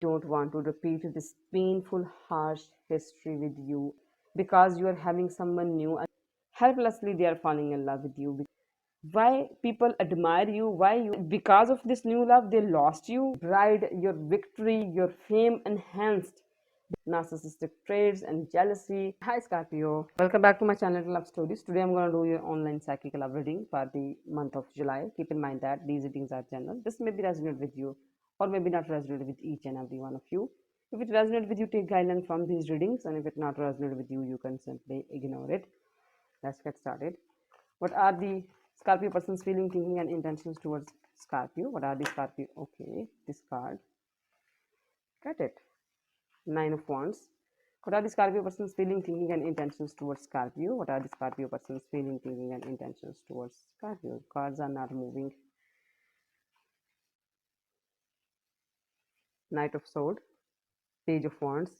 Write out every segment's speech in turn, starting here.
don't want to repeat this painful, harsh history with you because you are having someone new and helplessly they are falling in love with you. Why people admire you? Why you? Because of this new love, they lost you. Bride, your victory, your fame enhanced narcissistic traits and jealousy. Hi Scorpio, welcome back to my channel Love Stories. Today I'm going to do your online psychic love reading for the month of July. Keep in mind that these readings are general. This may be resonate with you or maybe not resonate with each and every one of you. If it resonates with you, take guidelines from these readings, and if it not resonate with you, you can simply ignore it. Let's get started. What are the Scorpio person's feeling, thinking, and intentions towards Scorpio? What are the Scorpio? Okay, this card. Get it. Nine of Wands. What are the Scorpio person's feeling, thinking, and intentions towards Scorpio? What are the Scorpio person's feeling, thinking, and intentions towards Scorpio? Cards are not moving. Knight of Swords, Page of Wands,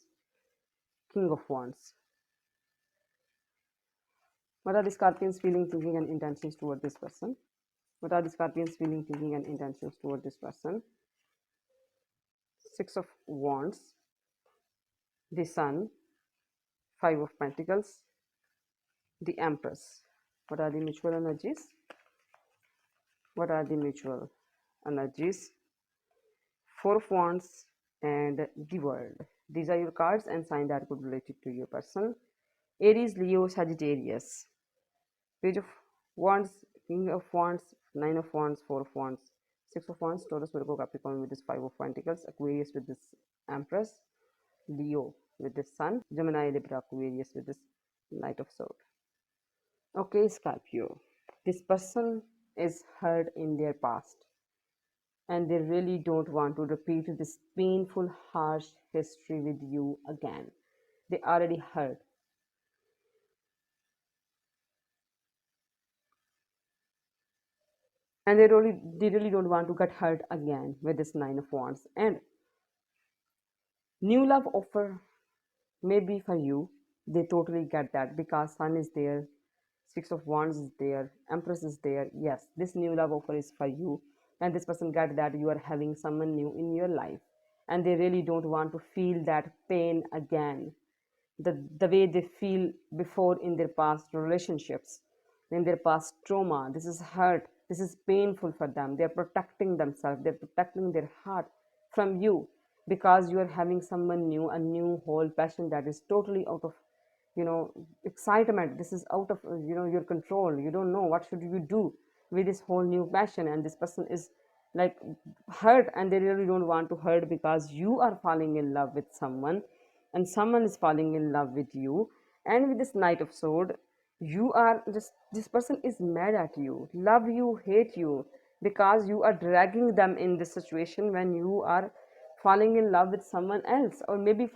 King of Wands. What are the Scorpions feeling, thinking, and intentions toward this person? What are the Scorpions feeling, thinking, and intentions toward this person? Six of Wands, the Sun, Five of Pentacles, the Empress. What are the mutual energies? What are the mutual energies? Four of Wands and the World. These are your cards and sign that could relate it to your person. Aries, Leo, Sagittarius. Page of Wands, King of Wands, Nine of Wands, Four of Wands, Six of Wands, Taurus, Virgo, Capricorn with this Five of Pentacles, Aquarius with this Empress, Leo with this Sun, Gemini, Libra, Aquarius with this Knight of Swords. Okay, Scorpio. This person is hurt in their past and they really don't want to repeat this painful, harsh history with you again. They already hurt. And they really don't want to get hurt again with this Nine of Wands. And new love offer may be for you. They totally get that because Sun is there, Six of Wands is there, Empress is there. Yes, this new love offer is for you, and this person get that you are having someone new in your life, and they really don't want to feel that pain again. The way they feel before in their past relationships, in their past trauma. This is hurt. This is painful for them. They're protecting themselves. They're protecting their heart from you because you are having someone new, a new whole passion that is totally out of excitement. This is out of your control. You don't know what should you do with this whole new passion, and this person is like hurt, and they really don't want to hurt because you are falling in love with someone and someone is falling in love with you. And with this Knight of Sword, you are just, this person is mad at you, love you, hate you, because you are dragging them in this situation when you are falling in love with someone else, or maybe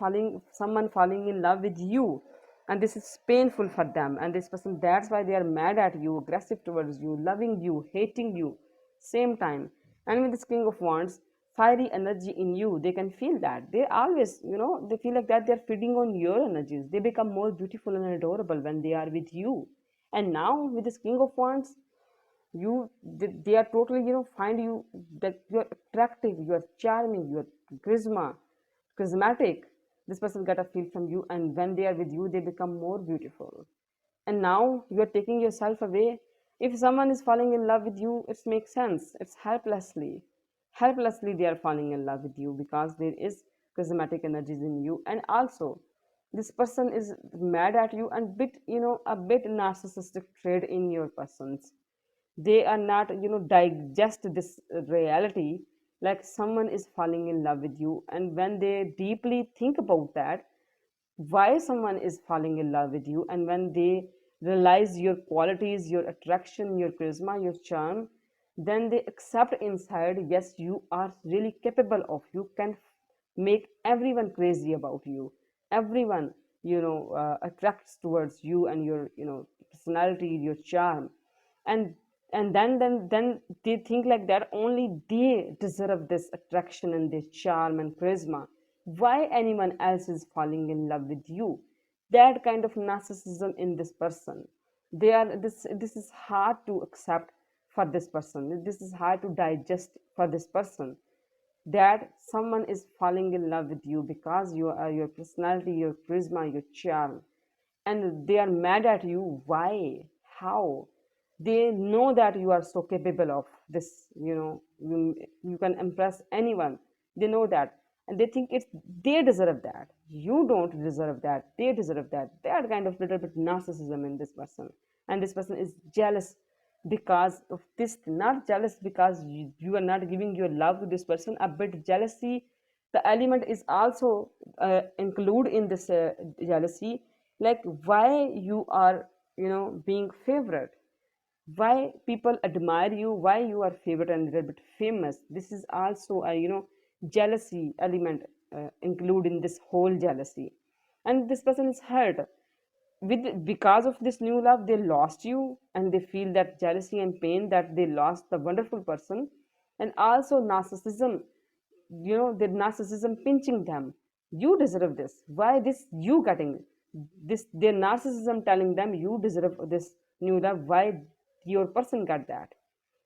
someone falling in love with you, and this is painful for them. And this person, that's why they are mad at you, aggressive towards you, loving you, hating you same time. And with this King of Wands, fiery energy in you, they can feel that. They always, they feel like that they're feeding on your energies. They become more beautiful and adorable when they are with you. And now with this King of Wands, they are totally, find you that you're attractive, you're charming, you're charismatic. This person get a feel from you, and when they are with you, they become more beautiful. And now you are taking yourself away. If someone is falling in love with you, it makes sense. It's helplessly they are falling in love with you because there is charismatic energies in you. And also this person is mad at you and a bit narcissistic trait in your persons. They are not digest this reality, like someone is falling in love with you, and when they deeply think about that, why someone is falling in love with you, and when they realize your qualities, your attraction, your charisma, your charm, then they accept inside, yes, you are really capable of, you can make everyone crazy about you. Everyone attracts towards you and your personality, your charm. And then they think like that only they deserve this attraction and this charm and charisma. Why anyone else is falling in love with you? That kind of narcissism in this person, this is hard to accept for this person. This is hard to digest for this person. that someone is falling in love with you because you are your personality, your charisma, your charm, and they are mad at you. Why? How? They know that you are so capable of this. You can impress anyone. They know that, and they think it's they deserve that. You don't deserve that. They deserve that. That kind of little bit narcissism in this person, and this person is jealous because of this. Not jealous because you are not giving your love to this person. A bit jealousy, the element is also include in this jealousy, like why you are being favorite, why people admire you, why you are favorite and a little bit famous. This is also a jealousy element include in this whole jealousy, and this person is hurt with because of this new love. They lost you and they feel that jealousy and pain that they lost the wonderful person. And also narcissism, the narcissism pinching them. You deserve this. Why this you getting this? Their narcissism telling them you deserve this new love. Why your person got that?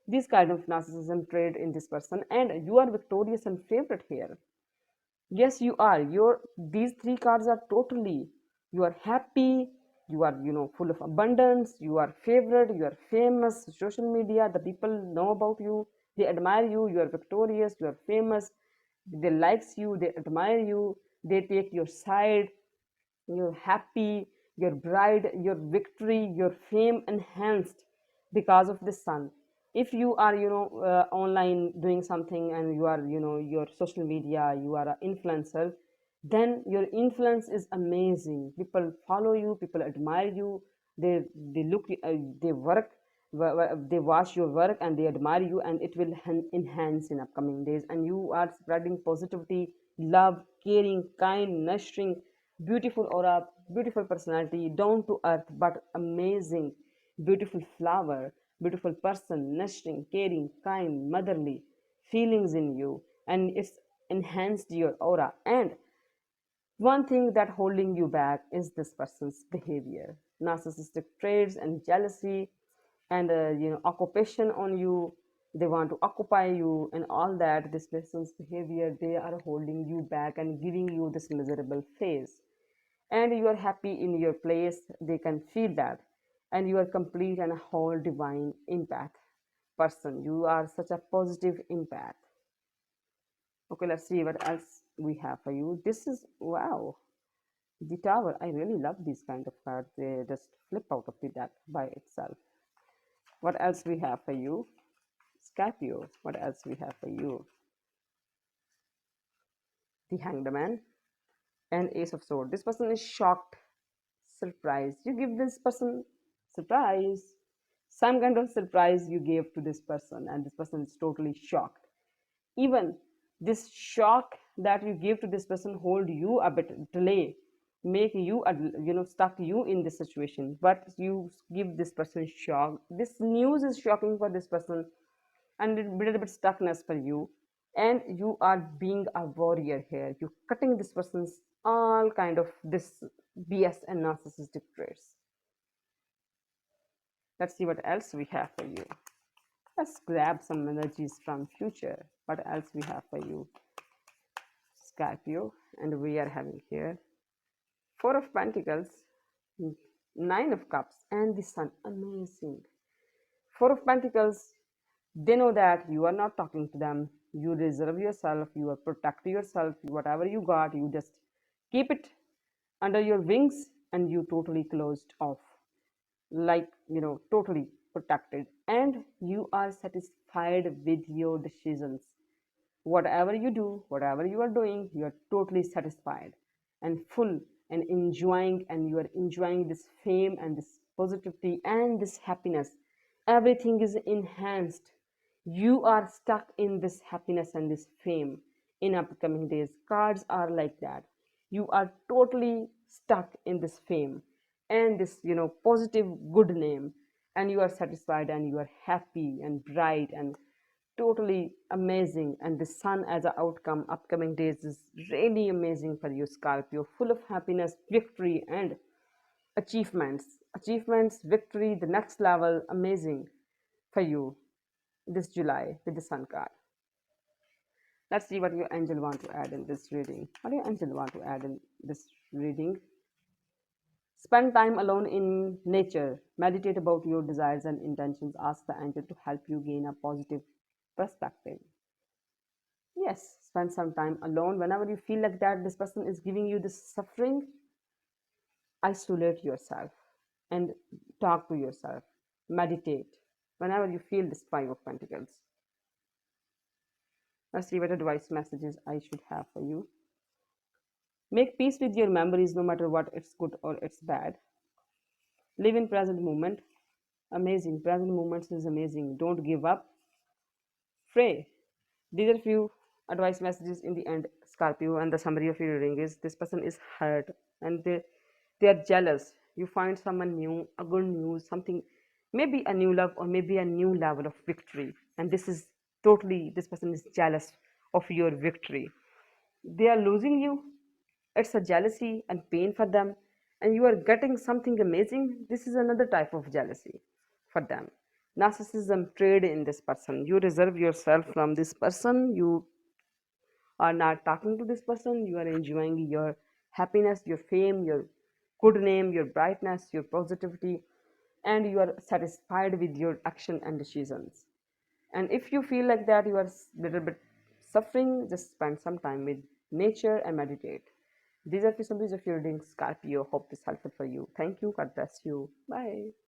This kind of narcissism trait in this person, and you are victorious and favorite here. Yes, you are. Your these three cards are totally. You are happy. You are full of abundance. You are favorite. You are famous. Social media, the people know about you. They admire you. You are victorious. You are famous. They likes you. They admire you. They take your side. You're happy. Your bride, your victory, your fame enhanced because of the sun. If you are online doing something and you are your social media, you are an influencer, then your influence is amazing. People follow you, people admire you. They look, they work, they watch your work and they admire you, and it will enhance in upcoming days. And you are spreading positivity, love, caring, kind, nurturing, beautiful aura, beautiful personality, down to earth but amazing, beautiful flower, beautiful person, nurturing, caring, kind, motherly feelings in you, and it's enhanced your aura. And one thing that holding you back is this person's behavior, narcissistic traits and jealousy, and occupation on you. They want to occupy you and all that. This person's behavior, they are holding you back and giving you this miserable phase. And you are happy in your place, they can feel that. And you are complete and a whole divine empath person. You are such a positive empath. Okay, let's see what else we have for you. This is wow, the tower. I really love these kind of cards. They just flip out of the deck by itself. What else we have for you? Scorpio. What else we have for you? The Hanged Man and Ace of Swords. This person is shocked, surprised. You give this person surprise, some kind of surprise you gave to this person, and this person is totally shocked. Even this shock that you give to this person hold you a bit delay, make you stuck you in this situation, but you give this person shock. This news is shocking for this person and a little bit stuckness for you, and you are being a warrior here. You cutting this person's all kind of this BS and narcissistic traits. Let's see what else we have for you. Let's grab some energies from future. What else we have for you? Scorpio, and we are having here Four of Pentacles, Nine of Cups, and the Sun. Amazing. Four of Pentacles, they know that you are not talking to them. You reserve yourself, you are protect yourself. Whatever you got, you just keep it under your wings, and you totally closed off, like totally protected, and you are satisfied with your decisions. Whatever you do, whatever you are doing, you are totally satisfied and full and enjoying, and you are enjoying this fame and this positivity and this happiness. Everything is enhanced. You are stuck in this happiness and this fame in upcoming days. Cards are like that. You are totally stuck in this fame and this positive good name, and you are satisfied and you are happy and bright and totally amazing. And the sun as an outcome upcoming days is really amazing for you, Scorpio, full of happiness, victory, and achievements, victory, the next level. Amazing for you this July with the sun card. Let's see what your angel want to add in this reading. What do your angel want to add in this reading? Spend time alone in nature. Meditate about your desires and intentions. Ask the angel to help you gain a positive perspective. Yes, spend some time alone. Whenever you feel like that this person is giving you this suffering, isolate yourself and talk to yourself. Meditate. Whenever you feel this Five of Pentacles. Let's see what advice messages I should have for you. Make peace with your memories no matter what it's good or it's bad. Live in present moment. Amazing. Present moments is amazing. Don't give up. Pray. These are few advice messages in the end, Scorpio, and the summary of your reading is this person is hurt and they are jealous. You find someone new, a good news, something, maybe a new love or maybe a new level of victory. And this is totally, this person is jealous of your victory. They are losing you. It's a jealousy and pain for them, and you are getting something amazing. This is another type of jealousy for them. Narcissism trade in this person. You reserve yourself from this person. You are not talking to this person. You are enjoying your happiness, your fame, your good name, your brightness, your positivity, and you are satisfied with your action and decisions. And if you feel like that you are a little bit suffering, just spend some time with nature and meditate. These are the summaries of your reading, Scorpio. Hope this helpful for you. Thank you. God bless you. Bye.